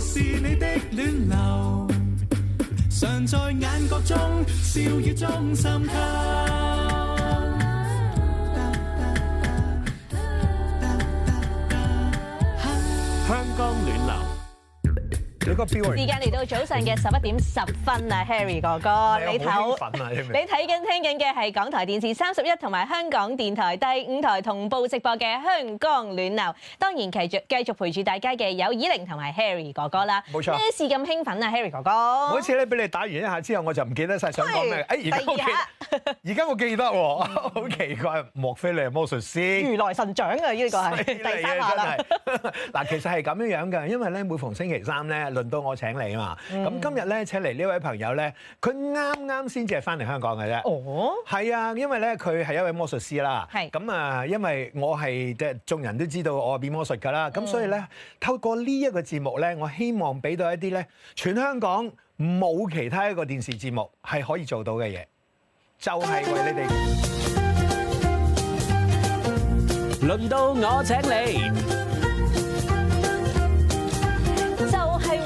是你的戀流，常在眼角中，笑語中滲透。香港暖流。你個標時間嚟到早上嘅11:10啊 ，Harry 哥哥，你睇緊聽緊嘅係港台電視31同埋香港電台第5台同步直播嘅香港暖流。當然繼續陪住大家嘅有以玲同埋 Harry 哥哥啦。冇錯。咩事咁興奮啊 ，Harry 哥哥？每次咧俾你打完一下之後，我就唔記得晒想講咩。而家我記得喎，好奇怪，莫非你係魔術師？如來神掌啊！呢個係第3下啦。嗱，其實係咁樣嘅，因為咧每逢星期三咧，輪到我請你啊嘛。咁今日咧請嚟呢位朋友咧，佢啱先至係翻嚟香港嘅啫。哦，係啊，因為咧佢係一位魔術師啦。係。咁啊，因為我係即係眾人都知道我係變魔術㗎啦。咁所以咧，透過呢一個節目咧，我希望俾到一啲咧全香港冇其他一個電視節目係可以做到嘅嘢，就係為你哋。輪到我請你。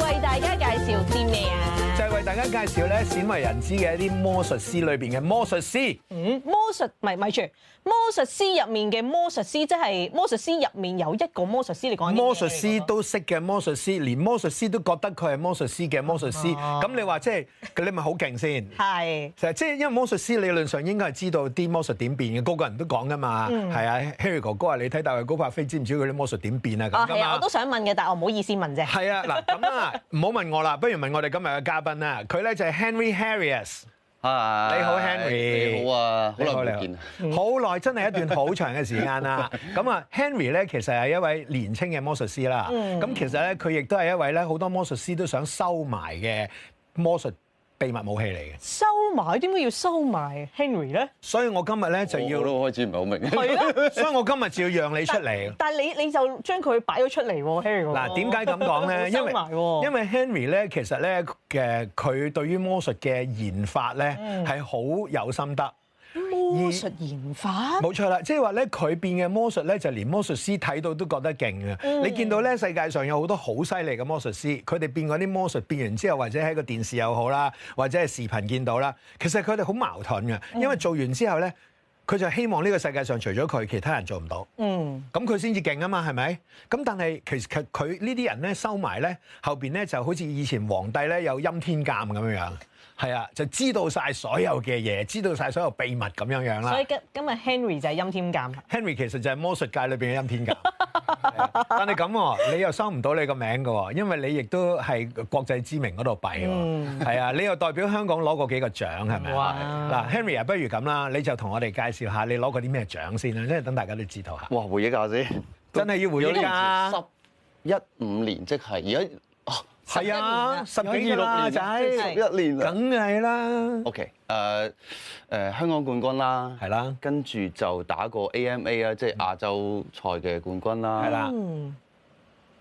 為大家介紹啲咩啊？就係為大家介紹咧鮮為人知嘅一啲魔術師裏邊嘅魔術師。魔術咪住，魔術師入面嘅魔術師，即係魔術師入面有一個魔術師，你講魔術師都識嘅魔術師，連魔術師都覺得佢係魔術師嘅魔術師。咁你話即係你咪好勁先？係。其實即係因為魔術師理論上應該係知道啲魔術點變嘅，個個人都講噶嘛。係啊 ，Harry 哥哥啊，你睇大衛高柏飛知唔知佢啲魔術點變啊？咁㗎嘛。我都想問嘅，但係我唔好意思問啫。係啊，嗱咁啊，唔好問我啦，不如問我哋今日嘅嘉賓啦。佢咧就係 Henry Harris。你好 Henry。你好啊，好耐冇見。好耐，真係一段好長嘅時間啦。咁啊 Henry 咧其實係一位年青嘅魔術師啦。咁其實咧佢亦都係一位咧好多魔術師都想收埋嘅魔術秘密武器嚟嘅。收埋？點解要收埋 Henry 咧？所以我今日咧就要，我都開始唔係好明。係咯。所以我今日就要讓你出嚟。但係你就將佢擺咗出嚟喎 Henry 哥哥。嗱，點解咁講咧？因為 Henry 咧其實咧佢對於魔術嘅研發咧係好有心得。魔術研發？冇錯啦，即係話咧，佢變嘅魔術咧，就連魔術師睇到都覺得勁嘅。你見到咧，世界上有好多好犀利嘅魔術師，佢哋變嗰啲魔術變完之後，或者喺個電視又好啦，或者係視頻見到啦，其實佢哋好矛盾嘅，因為做完之後咧，佢就希望呢個世界上除咗佢，其他人做唔到。咁佢先至勁啊嘛，係咪？咁但係其實佢呢啲人咧收埋咧，後邊咧就好似以前皇帝咧有欽天監咁樣樣。係啊，就知道晒所有嘅嘢，知道晒所有秘密咁樣樣啦。所以今日 Henry 就係欽天監。Henry 其實就係魔術界裏邊嘅欽天監。但係咁喎，你又收唔到你個名㗎喎，因為你亦都係國際知名嗰度弊喎。係啊，你又代表香港攞過幾個獎係咪啊？嗱 Henry 啊，不如咁啦，你就同我哋介紹下你攞過啲咩獎先啦，因為等大家都知道下。哇，回憶下先，真係要回憶㗎。15年即係而家。係啊，10幾啦，仔11年啦，梗係啦。OK，香港冠軍啦，係啦，跟住就打過 AMA 啊，即係亞洲賽嘅冠軍啦，係啦，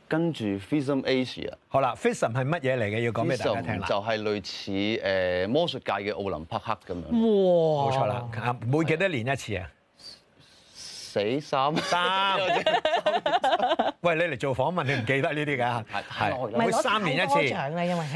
跟住 FISM Asia。好啦 FISM 係乜嘢嚟嘅？要講俾大家聽啦。就係類似魔術界嘅奧林匹克咁樣。哇！冇錯啦，每幾多年一次啊？三。喂，你嚟做訪問，你唔記得呢啲㗎？係，每3年一次。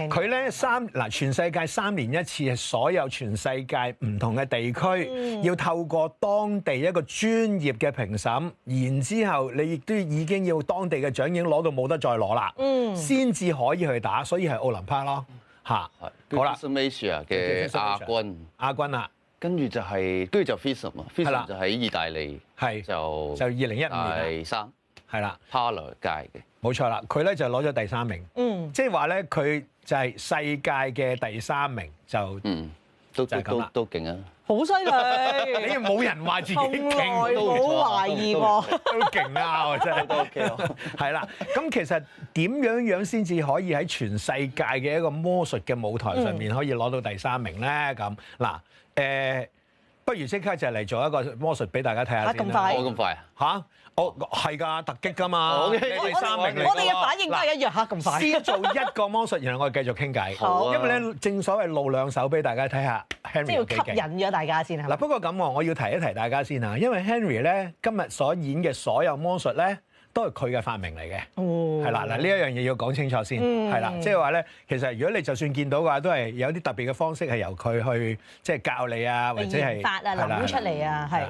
佢咧全世界3年一次，係所有全世界唔同嘅地區要透過當地一個專業嘅評審，然之後你亦都已經要當地嘅獎已經攞到冇得再攞啦，先至可以去打，所以係奧林匹克咯嚇。好啦 ，Asia 嘅亞軍啊。跟住就FISM 啊 ，FISM 就喺意大利，就2015年第3，係啦 ，Parler 界嘅，冇錯啦，佢咧就攞咗第3名，即係話咧佢就係世界嘅第3名，就都勁啊！好犀利！你冇人話自己勁，冇懷疑喎，都勁啊！真係都 OK 咯，係啦。咁其實點樣先至可以喺全世界嘅一個魔術嘅舞台上面可以攞到第3名咧？咁嗱，不如即刻就嚟做一個魔術俾大家睇下先啦。咁快？我咁快啊？嚇！我係㗎，突擊㗎嘛。你哋3名嚟㗎。我哋嘅反應都係一樣嚇咁快。先做一個魔術，然後我哋繼續傾偈。好。因為咧，正所謂露兩手俾大家睇下 Henry 即係要吸引咗大家先係嘛？嗱，不過咁我要提一提大家先啊，因為 Henry 咧今日所演嘅所有魔術咧，都係佢嘅發明嚟嘅。哦。係啦，嗱呢一樣嘢要講清楚先。係啦，即係話咧，其實如果你就算見到嘅話，都係有啲特別嘅方式係由佢去即係教你啊，或者係發啊諗出嚟啊，係。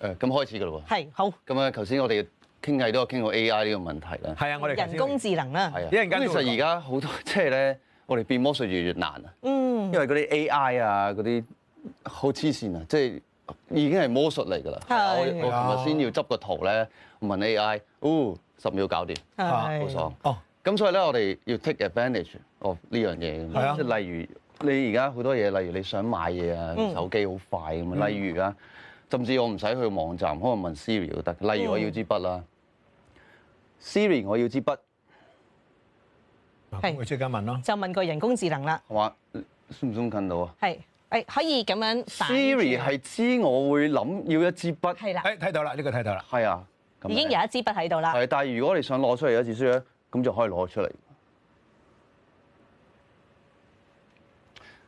咁開始㗎咯喎。係好。咁啊，頭先我哋傾偈都有傾過 AI 呢個問題啦。係啊，我哋人工智能啦。係啊。咁其實而家好多即係咧，我哋變魔術越嚟越難啊。因為嗰啲 AI 啊，嗰啲好黐線啊，即係已經係魔術嚟㗎啦。我琴日先要執個圖咧，問 AI， 10秒搞掂，好爽。哦。咁所以咧，我哋要 take advantage of 呢樣嘢。係啊。即係例如你而家好多嘢，例如你想買嘢啊，手機好快咁啊。例如啊。甚至我唔使去網站，可能問 Siri 都得。例如我要支筆啦，Siri 我要支筆，係，我即刻問咯。就問個人工智能啦。係嘛？zoom 唔 zoom 近到啊？係，可以咁樣。Siri 係知我會諗要一支筆。係啦。睇到啦，呢個睇到啦。係啊。已經有一支筆喺度啦。係，但係如果你想攞出嚟一支書咧，咁就可以攞出嚟。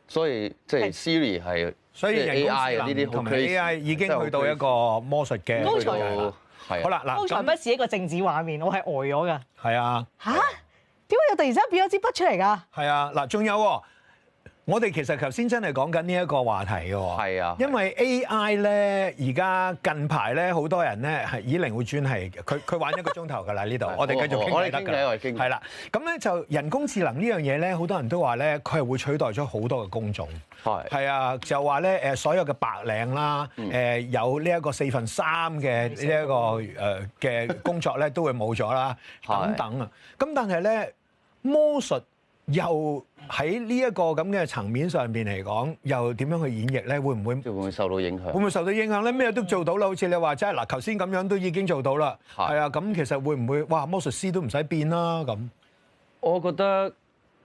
所以即係 Siri 係。所以人工智能呢啲同埋 AI 已經去到一個魔術嘅高才係。好啦，嗱，剛才不是一個靜止畫面，我係呆咗㗎。係啊。嚇？點解又突然之間變咗支筆出嚟㗎？係啊，嗱，仲有喎。我哋其實頭先真係講緊呢一個話題嘅喎，係啊，因為 AI 咧而家近排咧好多人咧係以靈會專係佢玩1個鐘頭㗎啦呢度，我哋繼續傾偈得㗎，係啦，咁咧就人工智能呢樣嘢咧，好多人都話咧佢係會取代咗好多嘅工種，係啊，就話咧所有嘅白領啦，有呢一個3/4嘅呢一個嘅工作咧都會冇咗啦，等等啊，咁但係咧魔術又喺呢一個咁嘅層面上邊嚟講，又點樣去演繹咧？會唔會受到影響？會唔會受到影響咧？咩都做到啦，好似你話齋嗱，頭先咁樣都已經做到啦。係啊，咁其實會唔會哇魔術師都唔使變啦咁？我覺得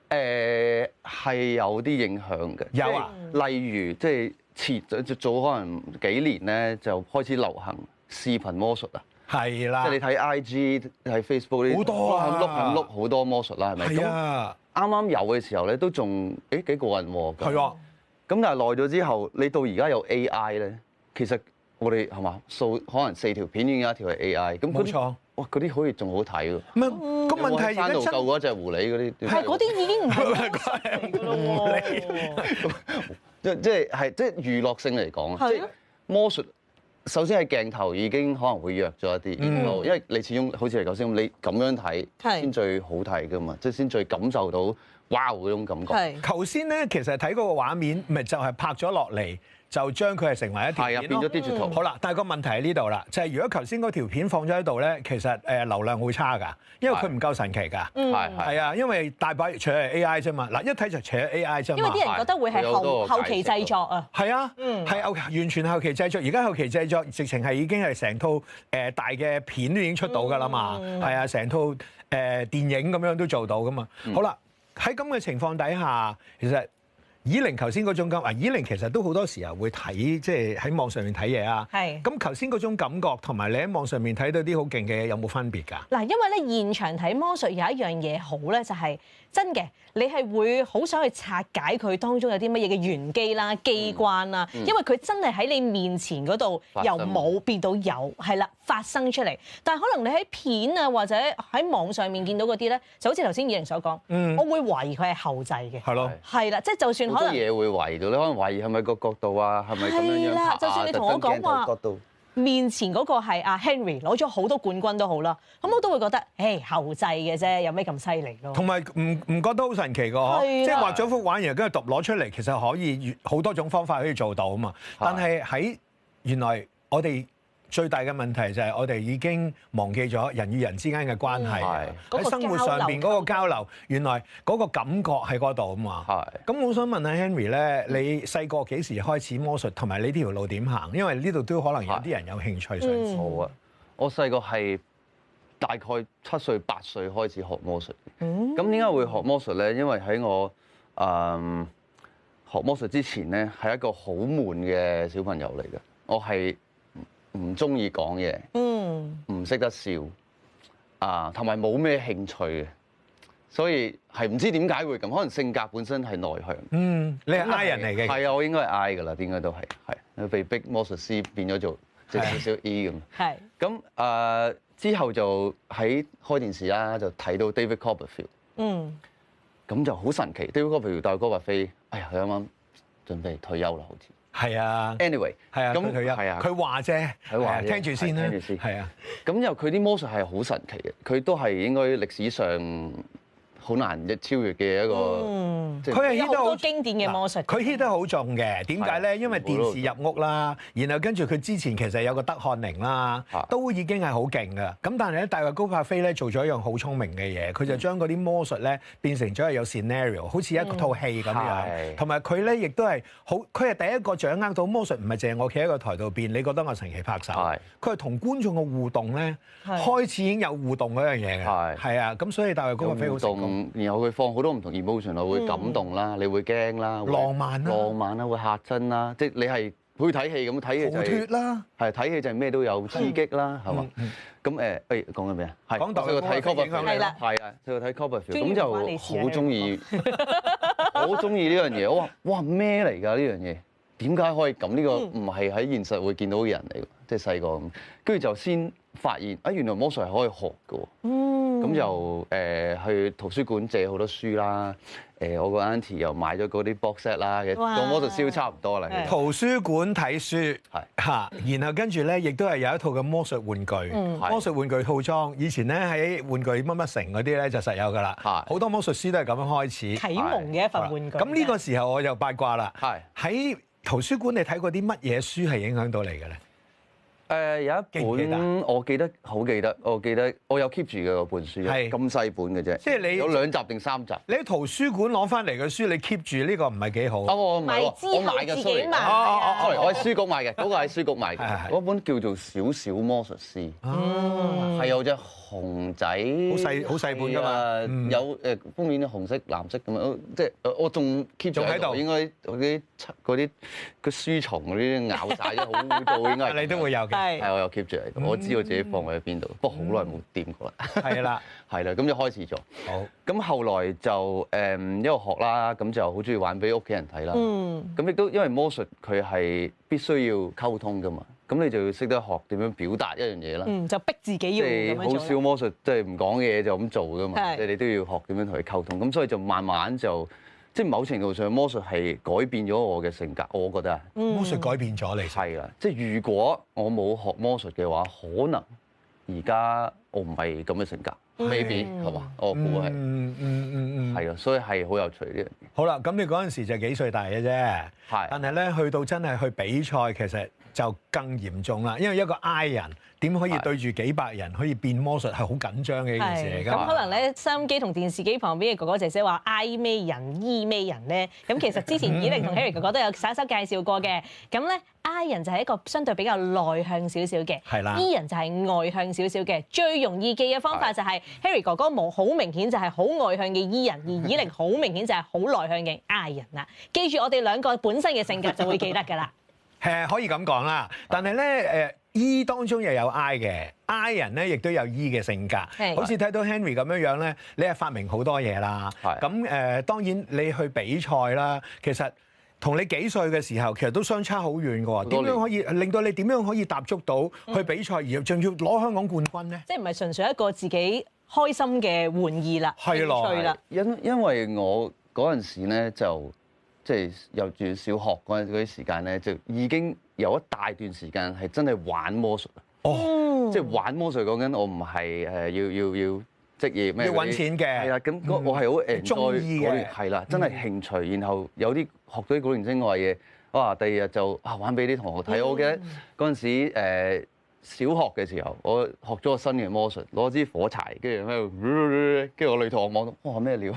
係有啲影響嘅。有啊，例如即係早可能幾年咧，就開始流行視頻魔術啊。係啦，即係你睇 IG、睇 Facebook 啲好多啊，碌好多魔術啦，係咪？係啊。啱啱有嘅時候咧，都仲幾過癮喎。係啊。咁但係耐咗之後，你到而家有 AI 咧，其實我哋係嘛可能4條片已經有一條係 AI。咁冇錯。哇！嗰啲好似仲好睇喎。唔係個問題而家真係救嗰隻狐狸嗰啲。係嗰啲已經唔係狐狸。即係娛樂性嚟講啊，即係魔術。首先係鏡頭已經可能會弱咗一啲，因為你始終好似嚟講先，你咁樣睇先最好睇㗎嘛，即係先最感受到哇嗰種感覺。係。頭先咧，其實睇嗰個畫面，咪就係拍咗落嚟，就將佢係成為一條片咯。變咗 digital。好啦，但係個問題喺呢度啦，就係如果頭先嗰條片放咗喺度咧，其實流量會差㗎，因為佢唔夠神奇㗎。係啊，因為大把除咗 AI 啫嘛，嗱一睇就除咗 AI 啫嘛。因為啲人覺得會係後期製作啊。係啊，係完全後期製作。而家後期製作直情係已經係成套大嘅片都已經出到㗎啦嘛。係啊，成套電影咁樣都做到㗎嘛。好啦，喺咁嘅情況底下，其實以玲頭先嗰種感，以玲其實都好多時候會睇，即係喺網上面睇嘢啊。係。咁頭先嗰種感覺同埋你喺網上面睇到啲好勁嘅嘢有冇分別㗎？嗱，因為咧現場睇魔術有一樣嘢好咧，就係真嘅，你係會好想去拆解佢當中有啲乜嘢嘅玄機啦、機關啦，因為佢真係喺你面前嗰度由冇變到有，係啦，發生出嚟。但係可能你喺片啊或者喺網上面見到嗰啲咧，就好似頭先以玲所講，我會懷疑佢係後製嘅。係咯。係啦，即係就算可能嘢會懷疑到，你可能懷疑係咪個角度啊，係咪咁樣樣拍啊？就算你同我講話面前嗰個係阿 Henry 攞咗好多冠軍都好啦，咁我都會覺得，後製嘅啫，有咩咁犀利咯？同埋唔覺得好神奇㗎？即係畫咗幅畫，然後跟住攞出嚟，其實可以好多種方法可以做到啊嘛。但係喺原來我哋最大嘅問題就係我哋已經忘記咗人與人之間嘅關係，喺生活上邊嗰個交流，原來嗰個感覺喺嗰度啊嘛。咁我想問下 Henry 咧，你細個幾時開始魔術，同埋你呢條路點行？因為呢度都可能有啲人有興趣想知。好啊，我細個係大概7歲8歲開始學魔術。咁點解會學魔術咧？因為喺我學魔術之前咧，係一個好悶嘅小朋友嚟嘅。我係唔中意講嘢，唔識得笑，同埋冇咩興趣嘅，所以係唔知點解會咁。可能性格本身係內向。你係 I 人嚟嘅。係啊，我應該係 I 㗎啦，應該都係被逼魔術師變咗做即係少少 E 咁。係。咁之後就喺開電視啦，就睇到 David Copperfield。咁就好神奇 ，David Copperfield 帶哥白飛，哎呀，佢啱啱準備退休啦，好似。係啊。Anyway，係啊，佢退休。係啊。佢話啫。佢話聽住先啦。聽住先。係啊。咁又佢啲魔術係好神奇嘅，佢都係應該歷史上好難超越嘅一個。佢係 hit 得好經典嘅魔術。佢 hit 得好重嘅，點解咧？因為電視入屋啦，然後跟住佢之前其實有個德漢寧啦，都已經係好勁噶。咁但係咧，大衛高柏飛咧做咗一樣好聰明嘅嘢，佢就將嗰啲魔術咧變成咗係有 scenario， 好似一套戲咁樣。同埋佢咧亦都係好，佢係第一個掌握到魔術唔係淨係我企喺個台度變，你覺得我神奇拍手。佢係同觀眾嘅互動咧，開始已經有互動嗰樣嘢嘅。係啊，咁所以大衛高柏飛好成功。然後佢放好多唔同 emotion， 我會感動啦，你會驚啦，浪漫啦，會嚇親啦，即係你係好似睇戲咁睇戲就係睇戲就係咩都有刺激啦，係嘛？咁講緊咩啊？講到佢睇 Copperfield 係啦，係啊，佢睇 Copperfield 咁就好中意，好中意呢樣嘢。我話哇咩嚟㗎呢樣嘢？點解可以咁？呢個唔係喺現實會見到嘅人嚟㗎，即係細個咁。跟住就先發現原來魔術係可以學㗎喎。咁就去圖書館借好多書啦。我個 auntie 又買咗嗰啲 box set 啦，個魔術師都差唔多啦。圖書館睇書嚇，然後跟住咧，亦都係有一套嘅魔術玩具，魔術玩具套裝。以前咧喺玩具乜乜城嗰啲咧就實有㗎啦。好多魔術師都係咁樣開始啟蒙嘅一份玩具。咁呢個時候我就八卦啦。喺圖書館你睇過啲乜嘢書係影響到你嘅咧？有一本我記得好記得，我有 keep 住嘅嗰本書，咁細本嘅啫，即係你有2集定3集。你喺圖書館攞翻嚟嘅書，你 keep 住呢個唔係幾好。我唔係喎，我買嘅 sorry，我喺書局買嘅，嗰個喺書局買嘅，嗰本叫做《小小魔術師》，係有隻熊仔，好細本㗎嘛，有封面紅色、藍色咁樣，即係我仲 keep 住喺度，應該嗰啲書蟲嗰啲咬晒咗，好污糟應該。你都會有嘅。係，我有 keep 住嚟嘅，我知道自己放喺邊度，不過好耐冇掂過啦。係啦，係啦，咁就開始咗。好，咁後來就一路學啦，咁就好中意玩俾屋企人睇啦。咁亦都因為魔術佢係必須要溝通㗎嘛，咁你就要識得學點樣表達一樣嘢啦。就逼自己要咁樣做。好少魔術即係唔講嘢就咁做㗎嘛，即係你都要學點樣同佢溝通。咁所以就慢慢就。即係某程度上，魔術係改變咗我嘅性格，我覺得。魔術改變咗你。係啦，即係如果我冇學魔術嘅話，可能而家我唔係咁嘅性格，maybe 係嘛？我估係。係啊，所以係好有趣呢樣嘢。好啦，咁你嗰陣時就幾歲大嘅啫。係。但係咧，去到真係去比賽，其實就更嚴重啦，因為一個 I 人。點可以對住幾百人可以變魔術係好緊張嘅一件事嚟㗎。咁可能咧，收音機同電視機旁邊嘅哥哥姐姐話 I 咩人 E 咩人咧？咁其實之前以玲同 Harry 哥哥都有稍稍介紹過嘅。咁咧 I 人就係一個相對比較內向少少嘅，係啦。E 人就係外向少少嘅。最容易記嘅方法就係 Harry 哥哥冇好明顯就係好外向嘅 E 人，而以玲好明顯就係好內向嘅 I 人啦。記住我哋兩個本身嘅性格就會記得㗎啦。可以咁講啦，但係咧E 當中又有 I 嘅 I 人咧，亦都有 E 嘅性格。好似睇到 Henry 咁樣樣咧，你係發明好多嘢啦。咁當然你去比賽啦，其實同你幾歲嘅時候，其實都相差好遠㗎喎。點樣可以令到你點樣可以踏足到去比賽，而仲要攞香港冠軍咧？即係唔係純粹一個自己開心嘅玩意啦？係咯，因為我嗰陣時咧就即係由住小學嗰啲時間咧，就已經有一大段時間係真係玩魔術。即係玩魔術講緊，我唔係要職業咩？要揾錢嘅。係啦，咁我係好 enjoy 嘅。係啦，真係興趣。然後有啲學到啲古靈精怪嘢，哇！第二日就玩俾啲同學睇。我記得嗰陣時小學嘅時候，我學咗個新嘅魔術，攞支火柴，跟住喺度，跟住我女同學望到，哇咩料？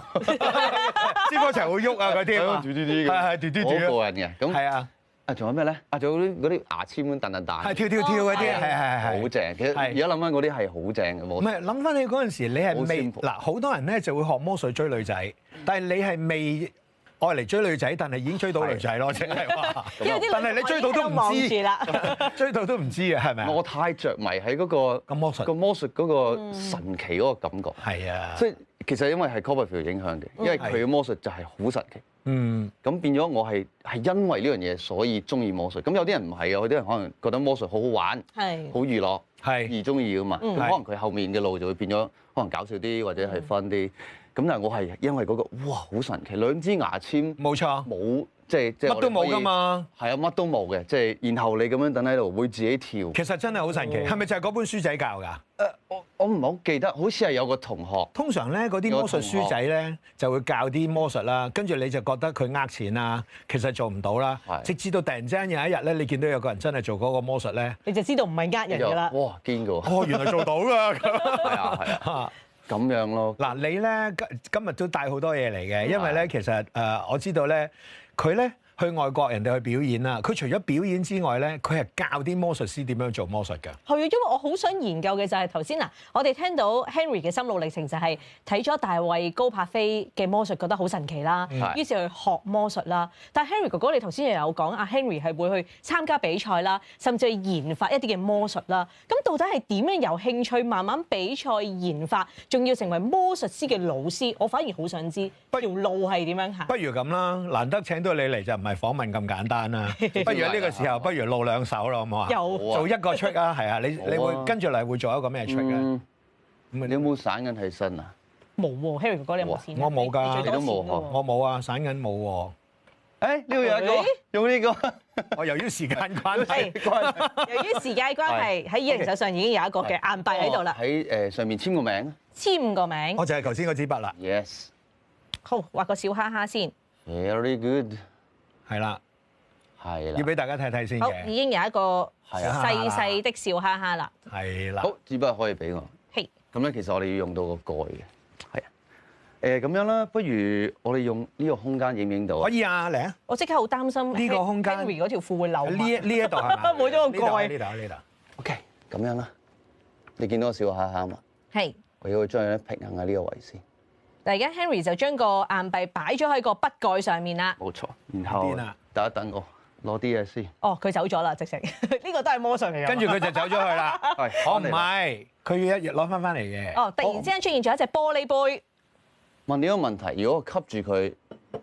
支火柴會喐啊嗰啲啊，好過癮嘅。咁係啊。仲有咩咧？仲有嗰啲牙籤咁彈，係跳嗰啲，係好正。其實而家諗翻嗰啲係好正嘅魔術。唔係諗翻你嗰陣時，你係未嗱好多人咧就會學魔術追女仔，但係你係未愛嚟追女仔，但係已經追到女仔咯，即係話。因為啲但係你追到都唔知啦，追到都唔知啊，係咪啊？我太着迷喺嗰個魔術嗰個神奇嗰個感覺。係啊，即係其實因為係 Copperfield 影響嘅，因為佢嘅魔術就係好神奇。咁變咗我係因為呢樣嘢所以中意魔術。咁有啲人唔係啊，有啲人可能覺得魔術好好玩，好娛樂，而中意噶嘛。咁可能佢後面嘅路就會變咗，可能搞笑啲或者係 fun 啲。咁但係我係因為嗰個哇好神奇，兩支牙籤冇錯，冇即係乜都冇㗎嘛。係啊，乜都冇嘅，即係然後你咁樣等喺度會自己跳。其實真係好神奇，係咪就係嗰本書仔教㗎？我唔係好記得，好似係有個同學。通常咧嗰啲魔術書仔咧就會教啲魔術啦，跟住你就覺得佢呃錢啦，其實做唔到啦。直至到突然之間有一日咧，你見到有個人真係做嗰個魔術咧，你就知道唔係呃人㗎啦。哇，堅㗎喎！哦，原來做到㗎。係啊。咁樣咯。嗱，你咧今日都帶好多嘢嚟嘅，因為咧其實我知道咧佢咧去外國人哋去表演啦，佢除咗表演之外咧，佢係教啲魔術師點樣做魔術㗎。係啊，因為我好想研究嘅就係頭先嗱，我哋聽到 Henry 嘅心路歷程就係睇咗大衛高柏飛嘅魔術，覺得好神奇啦，於是去學魔術啦。但係 Henry 哥哥，你頭先又有講阿 Henry 係會去參加比賽啦，甚至去研發一啲嘅魔術啦。咁到底係點樣由興趣慢慢比賽研發，仲要成為魔術師嘅老師？我反而好想知條路係點樣行。不如咁啦，難得請到你嚟就唔係訪問咁簡單啦。不如喺呢個時候，不如露兩手啦，好唔好啊？做一個 trick 啊，係啊，你會跟住嚟會做一個咩 trick 咧？你有冇散銀喺身啊？冇喎，Henry 哥哥你有冇錢？我冇㗎，你都冇我冇啊，散銀冇喎。誒呢度有一個，用呢個。我由於時間關係，由於時間關係，喺以玲手上已經有一個嘅硬幣喺度啦。喺上面簽個名。簽個名。我就係頭先嗰支筆啦。Yes。好，畫個小哈哈先。Very good。係啦。係啦。要俾大家睇睇先好，嘅。已經有一個細細的笑哈哈啦。係啦。好，支筆可以俾我。係。咁咧，其實我哋要用到個蓋嘅。係啊。咁樣啦，不如我哋用呢個空間影唔影到啊？可以啊，嚟啊！我即刻好擔心呢個空間 Henry 嗰條褲會漏。呢一度係嘛？冇咗個蓋。呢度。OK，咁樣啦。你見到個小哈哈嘛？係。我要將佢咧平衡喺呢個位先。但而家 Henry 就將個硬幣擺咗喺個筆蓋上面啦。冇錯。然後等一等我攞啲嘢先。哦，佢走咗啦，直情呢個都係魔術嚟嘅。跟住佢就走咗去啦。係，我唔係，佢要一日攞翻嚟嘅。哦，突然之間出現咗一隻玻璃杯。問你一個問題，如果我吸住佢，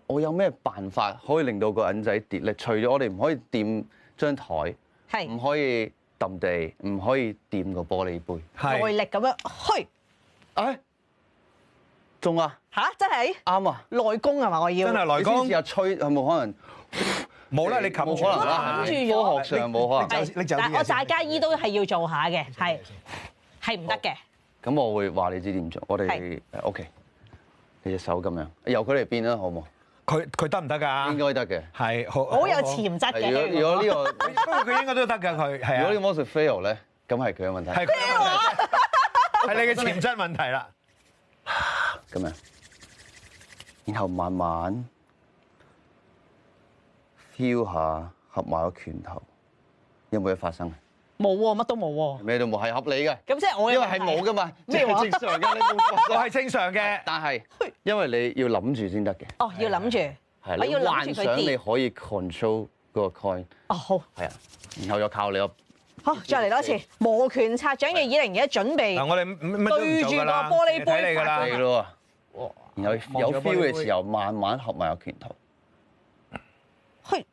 我有咩辦法可以令到個銀仔跌咧？除咗我哋唔可以掂張台，唔可以揼地，唔可以掂個玻璃杯，內力咁樣去。誒，中啊！嚇，真係啱啊！內功係嘛？我要真係內功。試下吹，有冇可能？冇啦，你冚住可能啦。科學上冇可能。但我大家醫都係要做下嘅，係唔得嘅。咁我會話你知點做。我哋OK。你隻手咁樣，由佢嚟變啦，好冇？佢得唔得㗎？應該得嘅，係好有潛質嘅。如果呢個，不過佢應該都得㗎，佢係啊。如果呢個魔術 fail 咧，咁係佢嘅問題。係佢嘅問題，係你嘅潛質問題啦。咁樣，然後慢慢 feel 下合埋個拳頭，有冇嘢發生？冇喎，乜都冇喎。咩都冇，係合理嘅。咁即係我因為係冇噶嘛，咩話？正常嘅，你冇發生。我係正常嘅，但係因為你要諗住先得嘅。哦，要諗住。係，我要諗幻想你可以 control 嗰個 coin。哦，好。係啊，然後又靠你個。好，再嚟多次。摩拳擦掌嘅以玲而家準備。嗱，我哋乜都唔做㗎啦，對住個玻璃杯睇你㗎啦。係咯。然後有 feel 嘅時候，慢慢合埋個拳頭。去。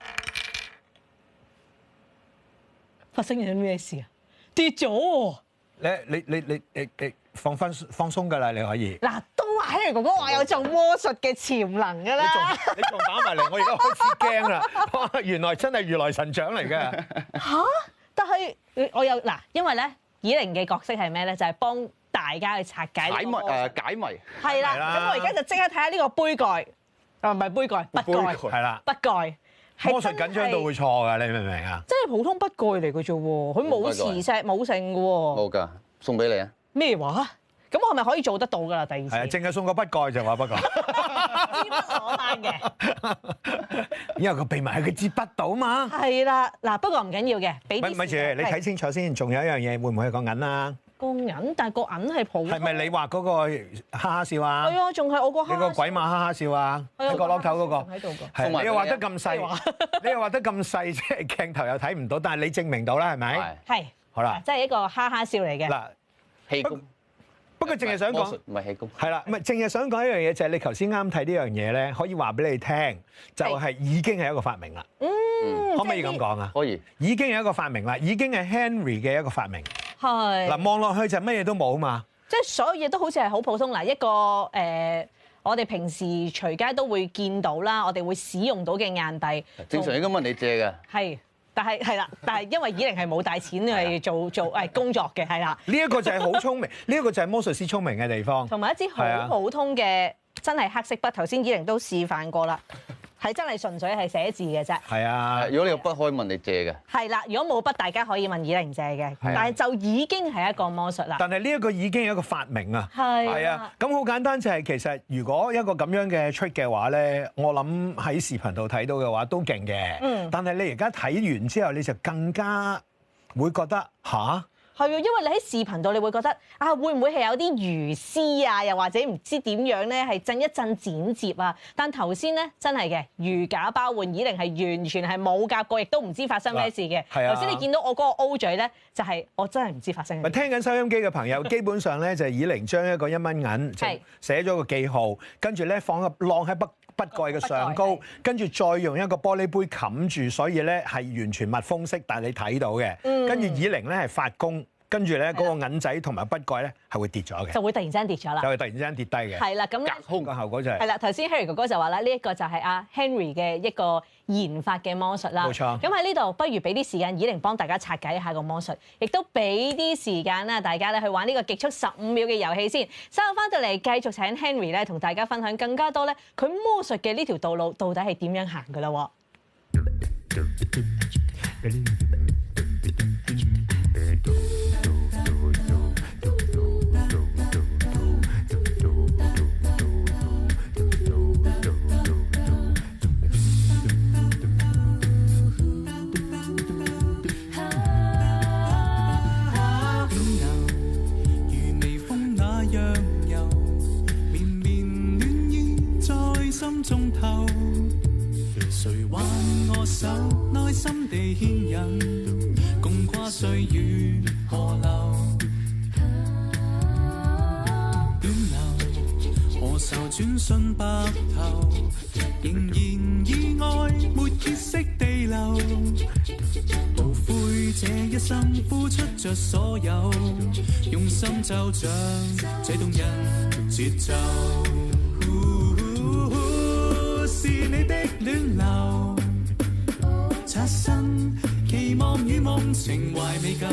發生咗咩事啊？跌咗喎！你放鬆㗎啦，你可以。嗱，都話 Henry 哥哥話有做魔術嘅潛能㗎啦。你仲打埋嚟，我而家開始驚啦！哇，原來真係如來神掌嚟嘅。嚇！但係我有嗱，因為咧，以玲嘅角色係咩咧？就係幫大家去拆解解謎。係啦，咁我而家就即刻睇下呢個杯蓋，唔係杯蓋，筆蓋。係啦，筆蓋。魔術緊張到會錯㗎，你明唔明啊？真係普通筆蓋嚟嘅啫喎，佢冇磁石冇剩嘅喎。冇㗎，送俾你啊！咩話？咁我係咪可以做得到㗎啦？第二次。係啊，淨係送個筆蓋就話不過。支筆攞翻嘅。因為個秘密喺佢支筆度嘛。係啦，嗱不過唔緊要嘅，俾啲。咪住，你睇清楚先，仲有一樣嘢會唔會係講銀啊？個銀銀，但係個銀係普通。係咪你畫嗰個哈哈笑啊？係啊，仲係我個哈哈笑。你個鬼馬哈哈笑啊？喺角落頭嗰個。喺度㗎。係，你又畫得咁細，你又畫得咁細，即係鏡頭又睇唔到，但係你證明到啦，係咪？係。好啦，即係一個哈哈笑嚟嘅。嗱，氣功。不過淨係想講，唔係氣功。係啦，唔係淨係想講一樣嘢，就係你頭先啱睇呢樣嘢咧，可以話俾你聽，就係已經係一個發明啦。可唔可以咁講啊？可以。已經係一個發明啦，已經係 Henry 嘅一個發明。係。嗱，望落去就乜嘢都冇嘛。即係所有嘢都好似係好普通。嗱，一個我哋平時隨街都會見到啦，我哋會使用到嘅硬幣。正常應該問你借嘅。係。但係因為以玲係冇帶錢去做工作嘅，係啦。呢一個就係好聰明，呢一個就係魔術師聰明嘅地方。同埋一支好普通嘅真係黑色筆，頭先以玲都示範過啦，係真係純粹係寫字嘅啫。係啊，如果你有筆可以問你借嘅。係啦，如果冇筆，大家可以問以玲借嘅。但係就已經係一個魔術啦。但係呢一個已經係一個發明啊。係啊。咁好簡單就係其實如果一個咁樣嘅 trick 嘅話咧，我諗喺視頻度睇到嘅話都勁嘅。但係你而家睇完之後，你就更加會覺得吓？係啊，因為你喺視頻度，你會覺得啊，會唔會係有啲魚絲啊，又或者唔知點樣咧，係震一震剪接啊？但頭先咧真係嘅，如假包換，以玲係完全係冇夾過，亦都唔知發生咩事嘅。頭先你見到我嗰個 O 嘴咧，就係我真係唔知發生咩事。聽緊收音機嘅朋友，基本上咧就係以玲將一個1蚊銀就寫咗個記號，跟住咧放入晾喺筆蓋嘅上高，跟住再用一個玻璃杯冚住，所以咧係完全密封式，但係你睇到嘅。跟住以玲咧係發功，跟住咧嗰個銀仔同埋筆蓋咧係會跌咗嘅，就會突然之間跌咗啦，就會突然之間跌低嘅。係啦，咁隔空嘅效果就係。係啦，頭先 Harry 哥哥就話啦，呢一個就係阿 Henry 嘅一個研發嘅魔術啦。冇錯。咁喺呢度，不如俾啲時間以玲幫大家拆解一下個魔術，亦都俾啲時間啦，大家咧去玩呢個極速15秒嘅遊戲先。稍後翻到嚟繼續請 Henry 咧同大家分享更加多咧佢魔術嘅呢條道路到底係點樣行㗎啦。中透，誰挽我手，內心地牽引，共跨歲月河流。短流何愁轉瞬白頭，仍然意外沒歇息地流。無悔這一生付出着所有，用心奏着這動人節奏。是你的戀流，擦身期望與夢情懷未夠，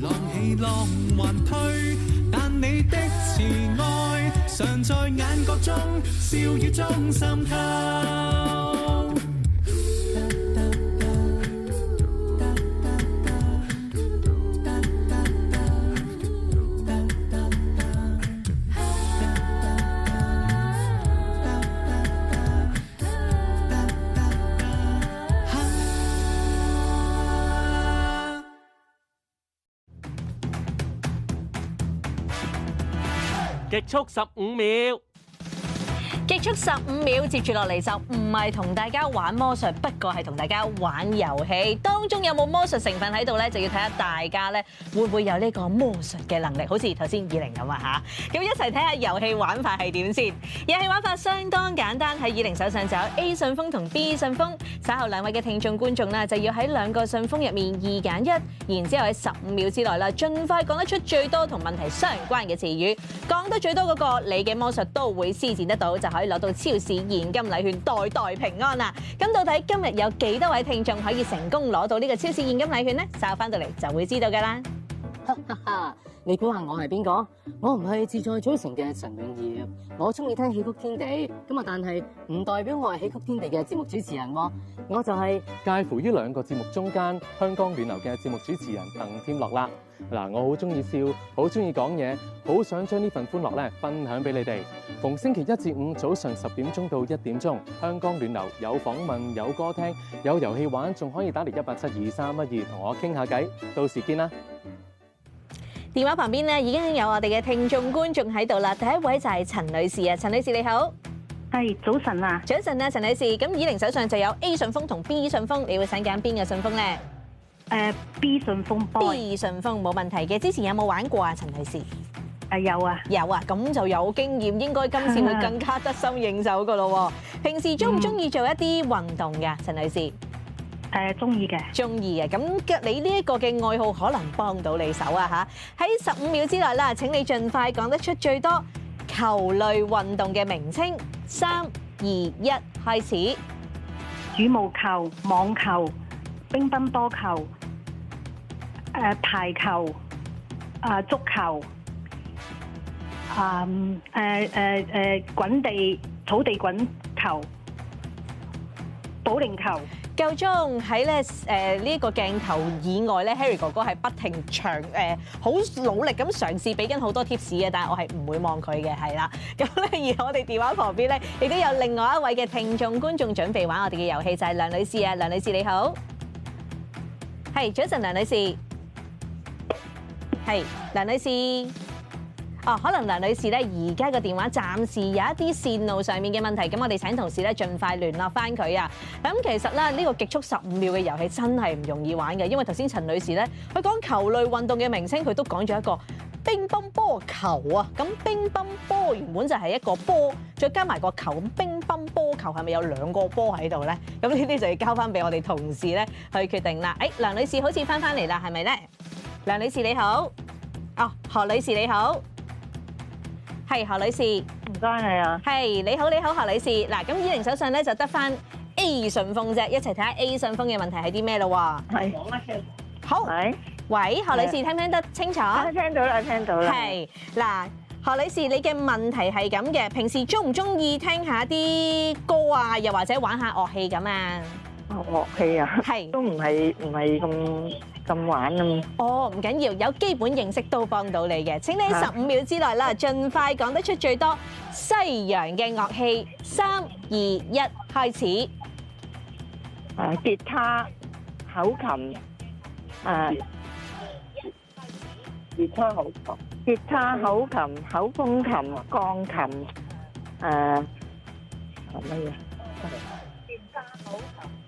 浪起浪還退，但你的慈愛常在眼角中，笑語中滲透。極速15秒，極速15秒，接住落嚟就唔係同大家玩魔術，不過係同大家玩遊戲。當中有冇魔術成分喺度咧，就要睇下大家咧會唔會有呢個魔術嘅能力。好似頭先以玲咁啊嚇，咁一齊睇下遊戲玩法係點先。遊戲玩法相當簡單，喺以玲手上就有 A 信封同 B 信封。稍後兩位嘅聽眾觀眾咧就要喺兩個信封入面2揀1，然之後喺15秒之內啦，盡快講得出最多同問題相關嘅詞語。講得最多嗰個，你嘅魔術都會施展得到，就可以攞到超市現金禮券，代代平安啦！咁到底今日有幾多位聽眾可以成功攞到呢個超市現金禮券呢？稍後翻到嚟就會知道㗎啦。你估下我係邊個？我唔係自在組成嘅陳永業，我中意聽戲曲天地，咁啊但係唔代表我係戲曲天地嘅節目主持人喎，我就係介乎於兩個節目中間，香港暖流嘅節目主持人鄧添樂啦。嗱，我好中意笑，好中意講嘢，好想將呢份歡樂咧分享俾你哋。逢星期1至5早上10點鐘到1點鐘，香港暖流有訪問、有歌聽、有遊戲玩，仲可以打嚟1872312同我傾下偈。到時見啦！電話旁邊咧已經有我哋嘅聽眾觀眾喺度啦。第一位就係陳女士啊，陳女士你好。係早晨啊！早晨啊，陳女士。咁以玲手上就有 A 順豐同 B 順豐，你會想揀邊個順豐咧？B 順豐 B 順豐冇問題嘅。之前有冇玩過啊，陳女士？有啊。有啊，咁就有經驗，應該今次會更加得心應手噶咯。平時中唔中意做一啲運動㗎，陳女士？中意嘅。中意嘅，咁你呢一個嘅愛好可能幫到你手啊嚇！喺15秒之內啦，請你盡快講得出最多球類運動嘅名稱。3、2、1，開始。羽毛球、網球、乒乓波球、排球、足球、滾地草地滾球、保齡球。夠鐘。喺咧呢個鏡頭以外咧 ，Harry 哥哥係不停好努力咁嘗試俾緊好多 tips 嘅，但係我係唔會望佢嘅，係啦。咁咧而我哋電話旁邊咧，亦都有另外一位嘅聽眾觀眾準備玩我哋嘅遊戲，就係梁女士啊，梁女士你好。係，早晨梁女士。係，梁女士。哦，可能梁女士咧，而家個電話暫時有一啲線路上面嘅問題，咁我哋請同事咧盡快聯絡翻佢啊。咁其實咧呢個極速15秒嘅遊戲真係唔容易玩嘅，因為頭先陳女士咧佢講球類運動嘅名稱，佢都講咗一個乒乓波球啊。咁乒乓波原本就係一個波，再加埋個球，乒乓波球係咪有2個波喺度咧？咁呢啲就要交翻俾我哋同事咧去決定啦。梁女士好似翻嚟啦，係咪咧？梁女士你好。哦，何女士你好。係何女士，唔該你啊。係你好，何女士。嗱，咁以玲手上咧就得翻 A 順豐啫，一齊睇下 A 順豐嘅問題係啲咩咯喎。係。好。喂，何女士聽唔聽得清楚？聽到啦，聽到啦。係。嗱，何女士，你嘅問題係咁嘅，平時中唔中意聽下啲歌啊，又或者玩下樂器咁啊？樂器啊？係。都唔係咁玩啊！哦，唔緊要，有基本認識都幫到你嘅。請你15秒之內啦，盡快講得出最多西洋嘅樂器。3、2、1，開始。吉他、口琴、吉他、口琴、口風琴、鋼琴，乜嘢？吉他、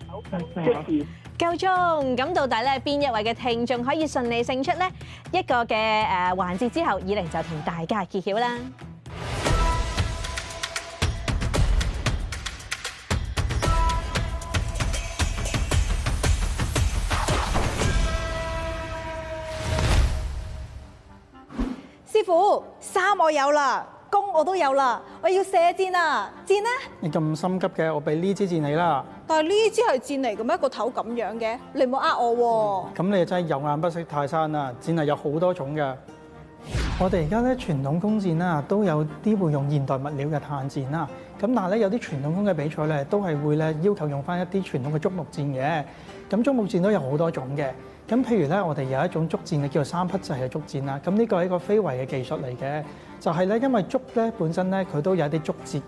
口琴。夠鐘，咁到底咧邊一位嘅聽眾可以順利勝出呢？一個嘅環節之後，以玲就同大家揭曉啦。師傅，衫我有啦，弓我都有啦，我要射箭啊！箭呢？你咁心急嘅，我俾呢支箭你啦。但係呢支係箭嚟嘅咩？個頭咁樣嘅，你唔好呃我喎。咁你真係有眼不識泰山啦！箭係有好多種嘅。我哋而家咧傳統弓箭啦，都有啲會用現代物料嘅碳箭啦。咁但係咧有啲傳統弓嘅比賽咧，都係會咧要求用翻一啲傳統嘅竹木箭嘅。咁竹木箭都有好多種嘅。咁譬如咧，我哋有一種竹箭嘅叫做3匹制嘅竹箭啦。咁呢個係一個非遺嘅技術嚟嘅，就係咧因為竹咧本身咧佢都有一啲竹節